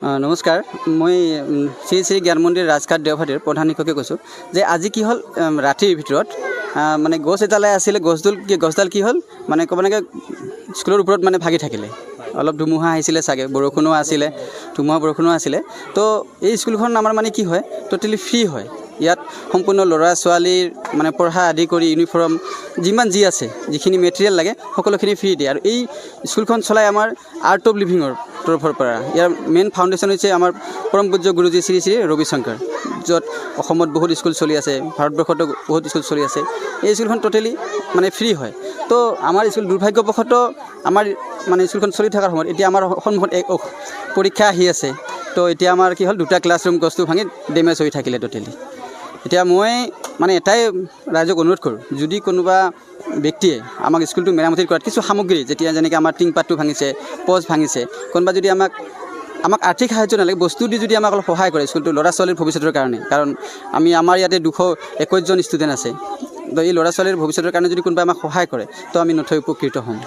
নমস্কাৰ, মই শ্ৰী শ্ৰী জ্ঞান মন্দিৰ ৰাজঘাট দেওভাটিৰ প্ৰধান শিক্ষকে কৈছোঁ যে আজি কি হ'ল ৰাতিৰ ভিতৰত মানে গছ এডালে আছিলে গছডাল কি হ'ল মানে ক'বলৈকে স্কুলৰ ওপৰত মানে ভাগি থাকিলে। অলপ ধুমুহা আহিছিলে চাগে, বৰষুণো আছিলে, বৰষুণো আছিলে। তো এই স্কুলখন আমাৰ মানে কি হয় ট'টেলি ফ্ৰী হয়। ইয়াত সম্পূৰ্ণ ল'ৰা ছোৱালীৰ মানে পঢ়া আদি কৰি ইউনিফৰ্ম যিমান যি আছে, যিখিনি মেটেৰিয়েল লাগে সকলোখিনি ফ্ৰী দিয়ে। আৰু এই স্কুলখন চলাই আমাৰ আৰ্ট অফ লিভিঙৰ তৰফৰ পৰা। ইয়াৰ মেইন ফাউণ্ডেশ্যন হৈছে আমাৰ পৰম পূজ্য গুৰুজী শ্ৰী শ্ৰী ৰবিশংকৰ, য'ত অসমত বহুত স্কুল চলি আছে, ভাৰতবৰ্ষতো বহুত স্কুল চলি আছে। এই স্কুলখন ট'টেলি মানে ফ্ৰী হয়। তো আমাৰ স্কুল দুৰ্ভাগ্যবশতঃ আমাৰ মানে স্কুলখন চলি থকাৰ সময়ত এতিয়া আমাৰ সন্মুখত এক পৰীক্ষা আহি আছে। তো এতিয়া আমাৰ কি হ'ল দুটা ক্লাছৰুম গছটো ভাঙি ডেমেজ হৈ থাকিলে ট'টেলি। এতিয়া মই মানে এটাই ৰাইজক অনুৰোধ কৰোঁ, যদি কোনোবা ব্যক্তিয়ে আমাক স্কুলটো মেৰামতি কৰাত কিছু সামগ্ৰী, যেতিয়া যেনেকৈ আমাৰ টিংপাতটো ভাঙিছে, প'ষ্ট ভাঙিছে, কোনোবা যদি আমাক আৰ্থিক সাহায্য নালাগে, বস্তু দি যদি আমাক অলপ সহায় কৰে স্কুলটো ল'ৰা ছোৱালীৰ ভৱিষ্যতৰ কাৰণে, কাৰণ আমাৰ ইয়াতে 221জন ষ্টুডেণ্ট আছে। তো এই ল'ৰা ছোৱালীৰ ভৱিষ্যতৰ কাৰণে যদি কোনোবাই আমাক সহায় কৰে তো আমি নথৈ উপকৃত হ'ম।